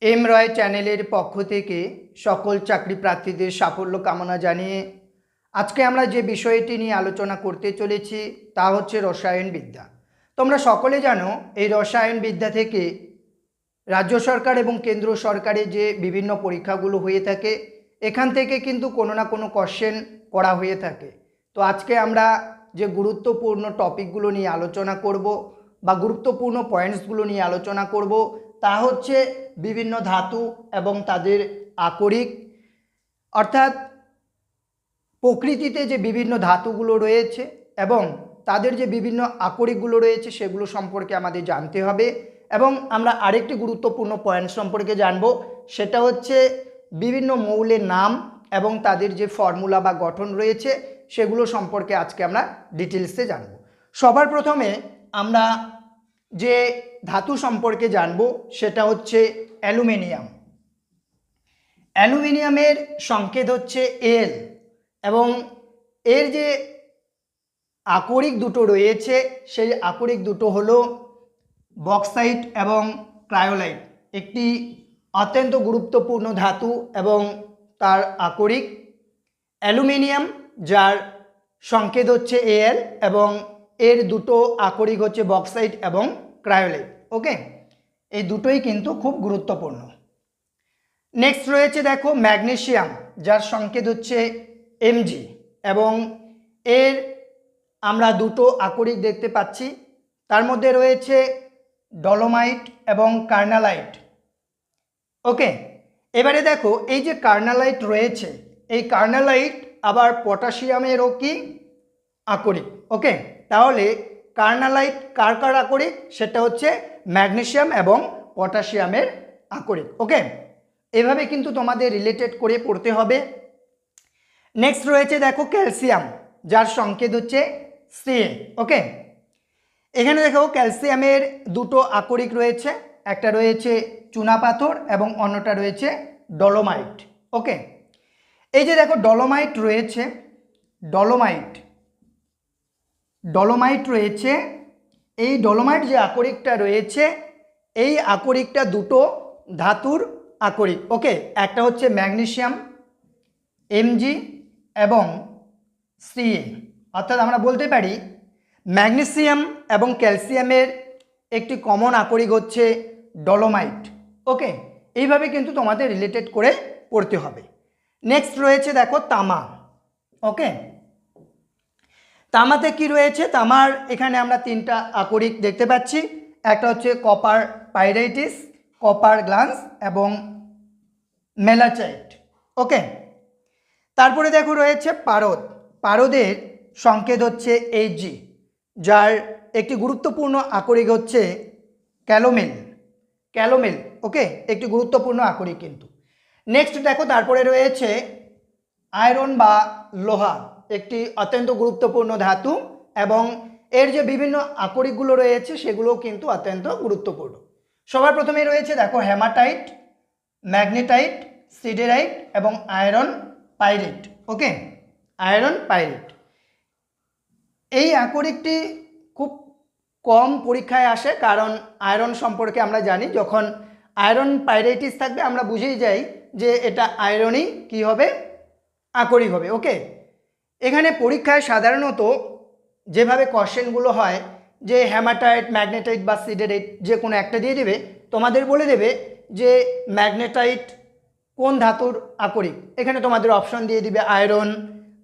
M রয় চ্যানেলের পক্ষ থেকে সকল চাকরি প্রার্থীদের সাফল্য কামনা জানিয়ে আজকে আমরা যে বিষয়টি নিয়ে আলোচনা করতে চলেছি তা হচ্ছে রসায়নবিদ্যা। তোমরা সকলে জানো এই রসায়নবিদ্যা থেকে রাজ্য সরকার এবং কেন্দ্র সরকারের যে বিভিন্ন পরীক্ষাগুলো হয়ে থাকে এখান থেকে কিন্তু কোনো না কোনো কোশ্চেন করা হয়ে থাকে। তো আজকে আমরা যে গুরুত্বপূর্ণ টপিকগুলো নিয়ে আলোচনা করব বা গুরুত্বপূর্ণ পয়েন্টসগুলো নিয়ে আলোচনা করব তা হচ্ছে বিভিন্ন ধাতু এবং তাদের আকরিক, অর্থাৎ প্রকৃতিতে যে বিভিন্ন ধাতুগুলো রয়েছে এবং তাদের যে বিভিন্ন আকরিকগুলো রয়েছে সেগুলো সম্পর্কে আমাদের জানতে হবে। এবং আমরা আরেকটি গুরুত্বপূর্ণ পয়েন্ট সম্পর্কে জানব, সেটা হচ্ছে বিভিন্ন মৌলের নাম এবং তাদের যে ফর্মুলা বা গঠন রয়েছে সেগুলো সম্পর্কে আজকে আমরা ডিটেলসে জানব। সবার প্রথমে আমরা যে ধাতু সম্পর্কে জানব সেটা হচ্ছে অ্যালুমিনিয়াম। অ্যালুমিনিয়ামের সংকেত হচ্ছে এল এবং এর যে আকরিক দুটো রয়েছে সেই আকরিক দুটো হলো বক্সাইট এবং ক্রায়োলাইট। একটি অত্যন্ত গুরুত্বপূর্ণ ধাতু এবং তার আকরিক অ্যালুমিনিয়াম, যার সংকেত হচ্ছে এল এবং এর দুটো আকরিক হচ্ছে বক্সাইট এবং ক্রায়োলাইট। ওকে, এই দুটোই কিন্তু খুব গুরুত্বপূর্ণ। নেক্সট রয়েছে দেখো ম্যাগনেসিয়াম, যার সংকেত হচ্ছে এমজি এবং এর আমরা দুটো আকরিক দেখতে পাচ্ছি, তার মধ্যে রয়েছে ডলোমাইট এবং কার্নালাইট। ওকে, এবারে দেখো এই যে কার্নালাইট রয়েছে এই কার্নালাইট আবার পটাশিয়ামেরও কি আকরিক। ওকে, তাহলে কার্নালাইট কার কার আকরিক, সেটা হচ্ছে ম্যাগনেসিয়াম এবং পটাশিয়ামের আকরিক। ওকে, এভাবে কিন্তু তোমাদের রিলেটেড করে পড়তে হবে। নেক্সট রয়েছে দেখো ক্যালসিয়াম, যার সংকেত হচ্ছে সিএ। ওকে, এখানে দেখো ক্যালসিয়ামের দুটো আকরিক রয়েছে, একটা রয়েছে চুনাপাথর এবং অন্যটা রয়েছে ডলোমাইট। ওকে, এই যে দেখো ডলোমাইট রয়েছে, ডলোমাইট রয়েছে, এই ডলোমাইট যে আকরিকটা রয়েছে এই আকরিকটা দুটো ধাতুর আকরিক। ওকে, একটা হচ্ছে ম্যাগনেসিয়াম এমজি এবং সিএ, অর্থাৎ আমরা বলতে পারি ম্যাগনেসিয়াম এবং ক্যালসিয়ামের একটি কমন আকরিক হচ্ছে ডলোমাইট। ওকে, এইভাবে কিন্তু তোমাদের রিলেটেড করে পড়তে হবে। নেক্সট রয়েছে দেখো তামা। ওকে, তামাতে কি রয়েছে, তামার এখানে আমরা তিনটা আকরিক দেখতে পাচ্ছি, একটা হচ্ছে কপার পাইরাইটিস, কপার গ্লান্স এবং মেলাচাইট। ওকে, তারপরে দেখো রয়েছে পারদ, পারদের সংকেত হচ্ছে এইচজি, যার একটি গুরুত্বপূর্ণ আকরিক হচ্ছে ক্যালোমেল। ওকে, একটি গুরুত্বপূর্ণ আকরিক কিন্তু। নেক্সট দেখো তারপরে রয়েছে আয়রন বা লোহা, একটি অত্যন্ত গুরুত্বপূর্ণ ধাতু এবং এর যে বিভিন্ন আকরিকগুলো রয়েছে সেগুলোও কিন্তু অত্যন্ত গুরুত্বপূর্ণ। সবার প্রথমে রয়েছে দেখো হেমাটাইট, ম্যাগনেটাইট, সিডেরাইট এবং আয়রন পাইরেট। ওকে, আয়রন পাইরেট এই আকরিকটি খুব কম পরীক্ষায় আসে, কারণ আয়রন সম্পর্কে আমরা জানি যখন আয়রন পাইরাইটিস থাকবে আমরা বুঝেই যাই যে এটা আয়রনই কি হবে, আকরিক হবে। ওকে, এখানে পরীক্ষায় সাধারণত যেভাবে কোশ্চেনগুলো হয় যে হেমাটাইট, ম্যাগনেটাইট বা সিডেরাইট যে কোনো একটা দিয়ে দেবে, তোমাদের বলে দেবে যে ম্যাগনেটাইট কোন ধাতুর আকরিক, এখানে তোমাদের অপশন দিয়ে দিবে আয়রন,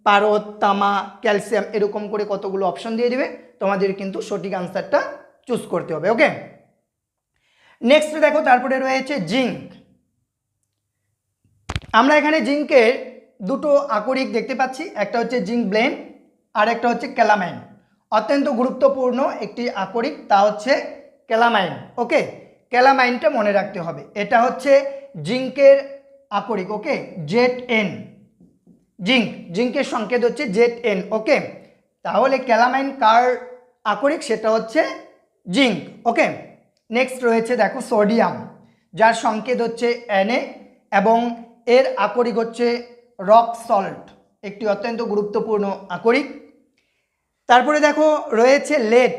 পারদ, তামা, ক্যালসিয়াম, এরকম করে কতগুলো অপশন দিয়ে দিবে, তোমাদের কিন্তু সঠিক আনসারটা চুজ করতে হবে। ওকে, নেক্সট দেখো তারপরে রয়েছে জিঙ্ক। আমরা এখানে জিঙ্কের দুটো আকরিক দেখতে পাচ্ছি, একটা হচ্ছে জিঙ্ক ব্লেন আর একটা হচ্ছে ক্যালামাইন। অত্যন্ত গুরুত্বপূর্ণ একটি আকরিক, তা হচ্ছে ক্যালামাইন। ওকে, ক্যালামাইনটা মনে রাখতে হবে, এটা হচ্ছে জিঙ্কের আকরিক। ওকে, ZN, জিঙ্কের সংকেত হচ্ছে ZN। ওকে, তাহলে ক্যালামাইন কার আকরিক, সেটা হচ্ছে জিঙ্ক। ওকে, নেক্সট রয়েছে দেখো সোডিয়াম, যার সংকেত হচ্ছে Na এবং এর আকরিক হচ্ছে রক সল্ট, একটি অত্যন্ত গুরুত্বপূর্ণ আকরিক। তারপরে দেখো রয়েছে লেড,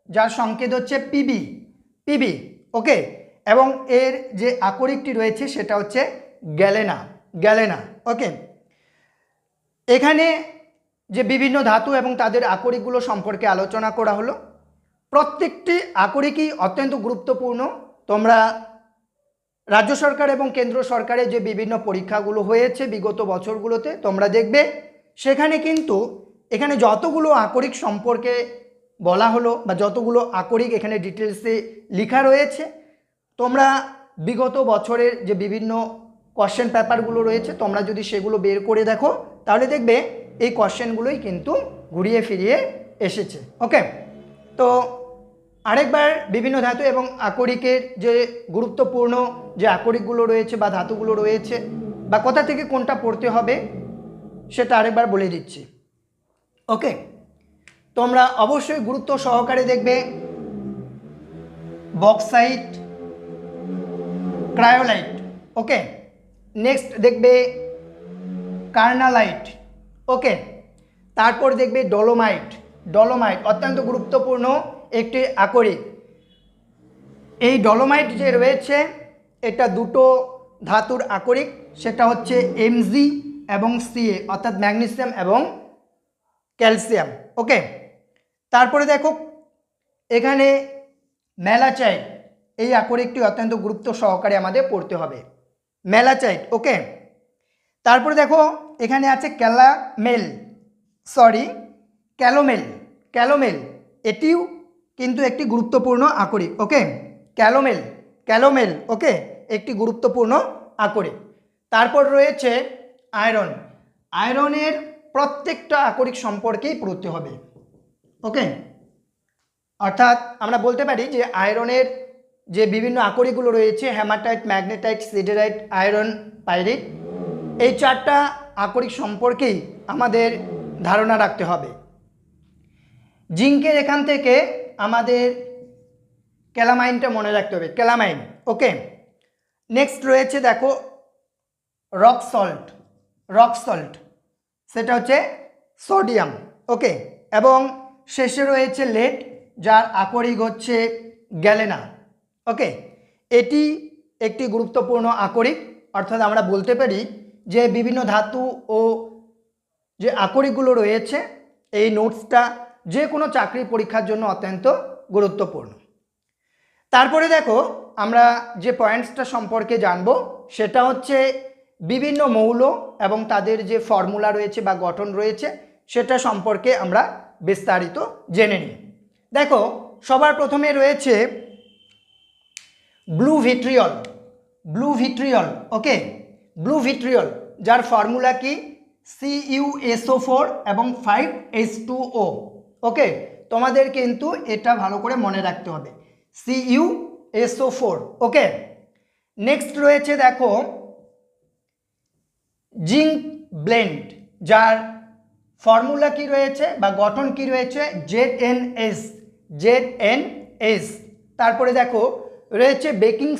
যার সংকেত হচ্ছে পিবি। ওকে, এবং এর যে আকরিকটি রয়েছে সেটা হচ্ছে গ্যালেনা, গ্যালেনা। ওকে, এখানে যে বিভিন্ন ধাতু এবং তাদের আকরিকগুলো সম্পর্কে আলোচনা করা হলো। প্রত্যেকটি আকরিকই অত্যন্ত গুরুত্বপূর্ণ। তোমরা রাজ্য সরকার এবং কেন্দ্র সরকারের যে বিভিন্ন পরীক্ষাগুলো হয়েছে বিগত বছরগুলোতে তোমরা দেখবে, সেখানে কিন্তু এখানে যতগুলো আকরিক সম্পর্কে বলা হলো বা যতগুলো আকরিক এখানে ডিটেলসে লেখা রয়েছে, তোমরা বিগত বছরের যে বিভিন্ন কোশ্চেন পেপারগুলো রয়েছে তোমরা যদি সেগুলো বের করে দেখো তাহলে দেখবে এই কোশ্চেনগুলোই কিন্তু ঘুরিয়ে ফিরিয়ে এসেছে। ওকে, তো আরেকবার বিভিন্ন ধাতু এবং আকরিকের যে গুরুত্বপূর্ণ যে আকরিকগুলো রয়েছে বা ধাতুগুলো রয়েছে বা কোথা থেকে কোনটা পড়তে হবে সেটা আরেকবার বলে দিচ্ছি। ওকে, তোমরা অবশ্যই গুরুত্ব সহকারে দেখবে বক্সাইট, ক্রায়োলাইট। ওকে, নেক্সট দেখবে কার্নালাইট। ওকে, তারপর দেখবে ডলোমাইট। ডলোমাইট অত্যন্ত গুরুত্বপূর্ণ একটি আকরিক। এই ডলোমাইট যে রয়েছে এটা দুটো ধাতুর আকরিক, সেটা হচ্ছে Mg এবং Ca অর্থাৎ ম্যাগনেসিয়াম এবং ক্যালসিয়াম। ওকে, তারপরে দেখো এখানে ম্যালাচাইট, এই আকরিকটি অত্যন্ত গুরুত্ব সহকারে আমাদের পড়তে হবে, ম্যালাচাইট। ওকে, তারপরে দেখো এখানে আছে ক্যালোমেল। ক্যালোমেল এটিও কিন্তু একটি গুরুত্বপূর্ণ আকরিক। ওকে, ক্যালোমেল ওকে, একটি গুরুত্বপূর্ণ আকরিক। তারপর রয়েছে আয়রন। আয়রনের প্রত্যেকটা আকরিক সম্পর্কেই পড়তে হবে। ওকে, অর্থাৎ আমরা বলতে পারি যে আয়রনের যে বিভিন্ন আকরিকগুলো রয়েছে হেমাটাইট, ম্যাগনেটাইট, সিডেরাইট, আয়রন, পাইরিট, এই চারটা আকরিক সম্পর্কেই আমাদের ধারণা রাখতে হবে। জিঙ্কের এখান থেকে আমাদের ক্যালামাইনটা মনে রাখতে হবে, ক্যালামাইন। ওকে, নেক্সট রয়েছে দেখো রক সল্ট, সেটা হচ্ছে সোডিয়াম। ওকে, এবং শেষে রয়েছে লেড, যার আকরিক হচ্ছে গ্যালেনা। ওকে, এটি একটি গুরুত্বপূর্ণ আকরিক, অর্থাৎ আমরা বলতে পারি যে বিভিন্ন ধাতু ও যে আকরিকগুলো রয়েছে এই নোটসটা যে কোনো চাকরি পরীক্ষার জন্য অত্যন্ত গুরুত্বপূর্ণ। তারপরে দেখো আমরা যে পয়েন্টসটা সম্পর্কে জানবো সেটা হচ্ছে বিভিন্ন মৌল এবং তাদের যে ফর্মুলা রয়েছে বা গঠন রয়েছে সেটা সম্পর্কে আমরা বিস্তারিত জেনে নিই। দেখো সবার প্রথমে রয়েছে ব্লু ভিট্রিয়ল। ওকে, ব্লু ভিট্রিয়ল যার ফর্মুলা কি CuSO4 এবং 5H2O। ওকে, তোমাদের কিন্তু এটা ভালো করে মনে রাখতে হবে, CuSO4। ওকে, নেক্সট রয়েছে দেখো জিঙ্ক ব্লেন্ড, যার ফর্মুলা কি রয়েছে বা গঠন কি রয়েছে ZnS। তারপরে দেখো রয়েছে বেকিং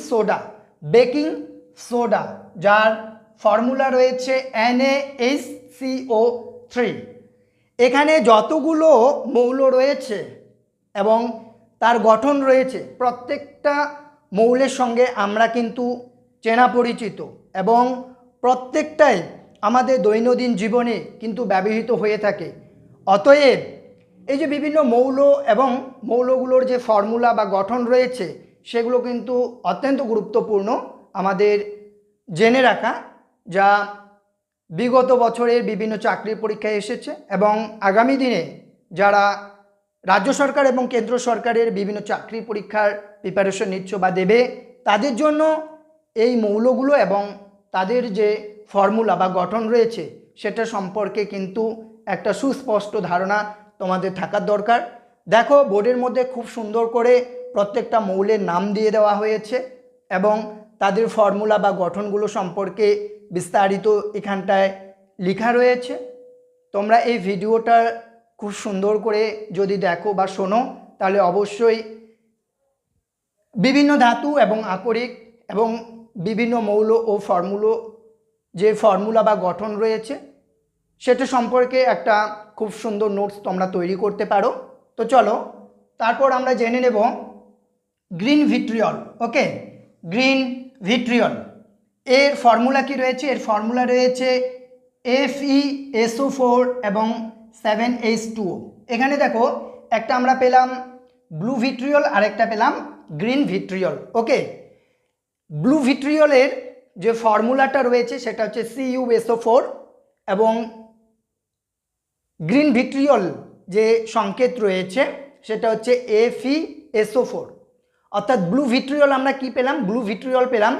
সোডা, যার ফর্মুলা রয়েছে NaHCO3। এখানে যতগুলো মৌল রয়েছে এবং তার গঠন রয়েছে প্রত্যেকটা মৌলের সঙ্গে আমরা কিন্তু চেনা পরিচিত এবং প্রত্যেকটাই আমাদের দৈনন্দিন জীবনে কিন্তু ব্যবহৃত হয়ে থাকে। অতএব এই যে বিভিন্ন মৌল এবং মৌলগুলোর যে ফর্মুলা বা গঠন রয়েছে সেগুলো কিন্তু অত্যন্ত গুরুত্বপূর্ণ আমাদের জেনে রাখা, যা বিগত বছরের বিভিন্ন চাকরির পরীক্ষায় এসেছে এবং আগামী দিনে যারা রাজ্য সরকার এবং কেন্দ্র সরকারের বিভিন্ন চাকরি পরীক্ষার প্রিপারেশন নিচ্ছ বা দেবে তাদের জন্য এই মৌলগুলো এবং তাদের যে ফর্মুলা বা গঠন রয়েছে সেটা সম্পর্কে কিন্তু একটা সুস্পষ্ট ধারণা তোমাদের থাকার দরকার। দেখো বোর্ডের মধ্যে খুব সুন্দর করে প্রত্যেকটা মৌলের নাম দিয়ে দেওয়া হয়েছে এবং তাদের ফর্মুলা বা গঠনগুলো সম্পর্কে বিস্তারিত এখানটায় লেখা রয়েছে। তোমরা এই ভিডিওটা খুব সুন্দর করে যদি দেখো বা শোনো তাহলে অবশ্যই বিভিন্ন ধাতু এবং আকরিক এবং বিভিন্ন মৌল ও যে ফর্মুলা বা গঠন রয়েছে সেটা সম্পর্কে একটা খুব সুন্দর নোটস তোমরা তৈরি করতে পারো। তো চলো তারপর আমরা জেনে নেব গ্রিন ভিট্রিয়ল। ওকে, গ্রিন ভিট্রিয়ল। এর ফর্মুলা কি রয়েছে? এর ফর্মুলা রয়েছে FeSO4 এবং 7H2O। এখানে দেখো একটা আমরা পেলাম ব্লু ভিট্রিয়ল আর একটা পেলাম গ্রিন ভিট্রিয়ল। ওকে, ব্লু ভিট্রিয়লের যে ফর্মুলাটা রয়েছে সেটা হচ্ছে CuSO4 এবং গ্রিন ভিট্রিয়ল যে সংকেত রয়েছে সেটা হচ্ছে FeSO4। অর্থাৎ ব্লু ভিট্রিয়ল আমরা কি পেলাম? ব্লু ভিট্রিয়ল পেলাম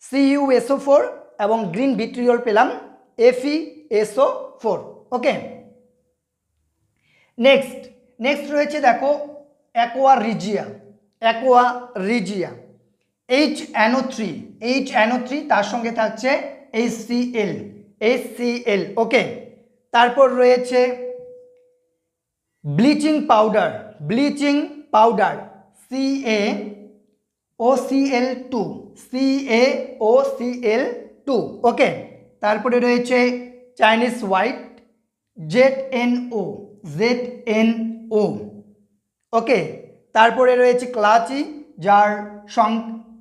CuSO4 এবং গ্রিন ভিট্রিয়ল পেলাম FeSO4। ওকে, নেক্সট রয়েছে দেখো aqua Rizia. Aqua Rizia HNO3 তার সঙ্গে থাকছে HCl। ওকে, তারপর রয়েছে ব্লিচিং পাউডার CaOCl2। ওকে, তারপরে রয়েছে চাইনিজ হোয়াইট ZNO। ওকে, তারপরে রয়েছে ক্লাচি যার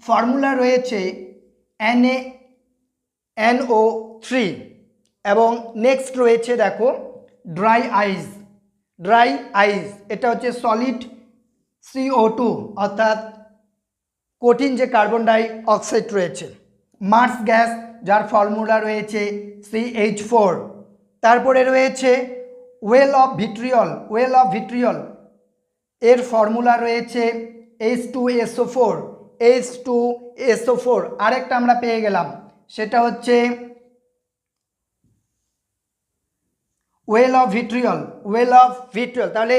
ফর্মুলা রয়েছে NaNO3 এবং নেক্সট রয়েছে দেখো ড্রাই আইস। এটা হচ্ছে সলিড CO2 অর্থাৎ কঠিন যে কার্বন ডাই অক্সাইড রয়েছে। মার্স গ্যাস যার ফর্মুলা রয়েছে CH4। তারপরে রয়েছে ওয়েল অফ ভিট্রিয়ল এর ফর্মুলা রয়েছে H2SO4। আরেকটা আমরা পেয়ে গেলাম সেটা হচ্ছে ওয়েল অফ ভিট্রিয়ল। তাহলে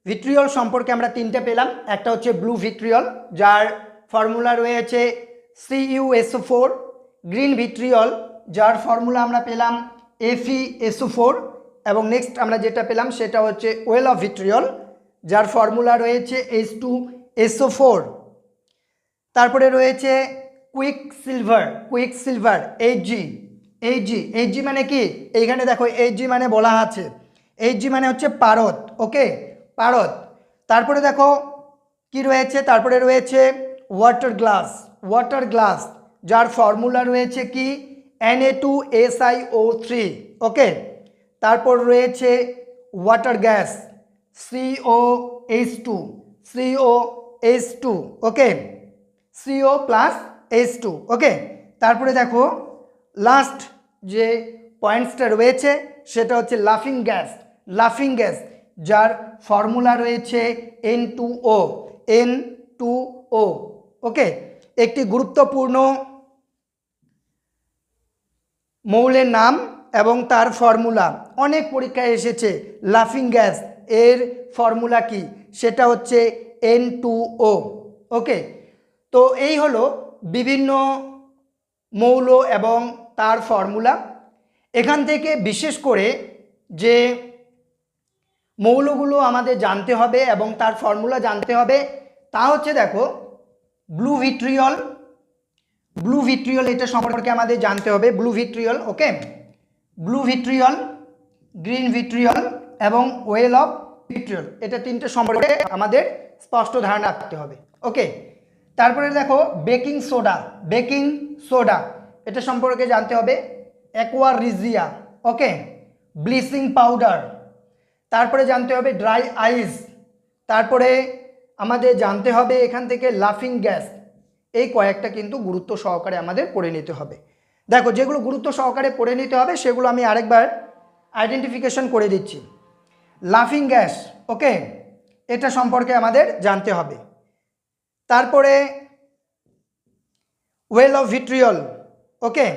ভিট্রিয়ল সম্পর্কে আমরা তিনটে পেলাম। একটা হচ্ছে ব্লু ভিট্রিয়ল যার ফর্মুলা রয়েছে CuSO4, গ্রিন ভিট্রিয়ল যার ফর্মুলা আমরা পেলাম FeSO4 এবং নেক্সট আমরা যেটা পেলাম সেটা হচ্ছে ওয়েল অফ ভিট্রিয়ল যার ফর্মুলা রয়েছে H2SO4। তারপরে রয়েছে কুইক সিলভার Hg মানে কি? এইখানে দেখো Hg মানে বলা আছে, Hg মানে হচ্ছে পারদ। ওকে, পারদ। তারপরে দেখো কি রয়েছে? তারপরে রয়েছে ওয়াটার গ্লাস যার ফর্মুলা রয়েছে কি Na2SiO3। ওকে, তারপর রয়েছে ওয়াটার গ্যাস COH2। ওকে, CO প্লাস H2। ওকে, তারপরে দেখো লাস্ট যে পয়েন্টসটা রয়েছে সেটা হচ্ছে লাফিং গ্যাস যার ফর্মুলা রয়েছে N2O। ওকে, একটি গুরুত্বপূর্ণ মৌলের নাম এবং তার ফর্মুলা অনেক পরীক্ষায় এসেছে। লাফিং গ্যাস এর ফর্মুলা কি? সেটা হচ্ছে N2O। ওকে, তো এই হলো বিভিন্ন মৌল এবং তার ফর্মুলা। এখান থেকে বিশেষ করে যে মৌলগুলো আমাদের জানতে হবে এবং তার ফর্মুলা জানতে হবে তা হচ্ছে দেখো ব্লু ভিট্রিয়ল এটা সম্পর্কে আমাদের জানতে হবে। ওকে, ব্লু ভিট্রিয়ল, গ্রিন ভিট্রিয়ল এবং ওয়েল অফ ভিট্রিয়ল, এটা তিনটে সম্পর্কে আমাদের স্পষ্ট ধারণা রাখতে হবে। ওকে, তারপরে দেখো বেকিং সোডা এটা সম্পর্কে জানতে হবে। অ্যাকোয়া রিজিয়া। ওকে, ব্লিচিং পাউডার, তারপরে জানতে হবে ড্রাই আইস, তারপরে আমাদের জানতে হবে এখান থেকে লাফিং গ্যাস। এই কয়েকটা কিন্তু গুরুত্ব সহকারে আমাদের পড়ে নিতে হবে। দেখো যেগুলো গুরুত্ব সহকারে পড়ে নিতে হবে সেগুলো আমি আরেকবার আইডেন্টিফিকেশন করে দিচ্ছি। লাফিং গ্যাস, ওকে, এটা সম্পর্কে আমাদের জানতে হবে। তারপরে ওয়েল অফ ভিট্রিয়ল। ওকে,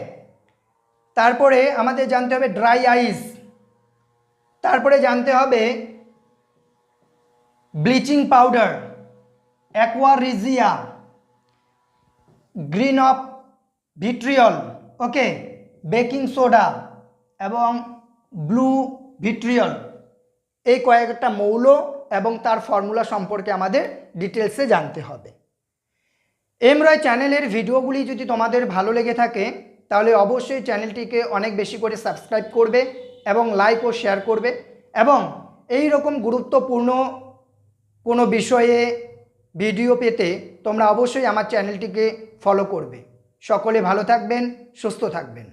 তারপরে আমাদের জানতে হবে ড্রাই আইস, তারপরে জানতে হবে bleaching powder, aqua Rizia, green of vitriol, okay, baking soda এবং ব্লু ভিট্রিয়ল। এই কয়েকটা মৌল এবং তার ফর্মুলা সম্পর্কে আমাদের ডিটেলসে জানতে হবে। এম রয় চ্যানেলের ভিডিওগুলি যদি তোমাদের ভালো লেগে থাকে তাহলে অবশ্যই চ্যানেলটিকে অনেক বেশি করে সাবস্ক্রাইব করবে এবং লাইক ও শেয়ার করবে এবং এই রকম গুরুত্বপূর্ণ কোনো বিষয়ে ভিডিও পেতে তোমরা অবশ্যই আমার চ্যানেলটিকে ফলো করবে। সকলে ভালো থাকবেন, সুস্থ থাকবেন।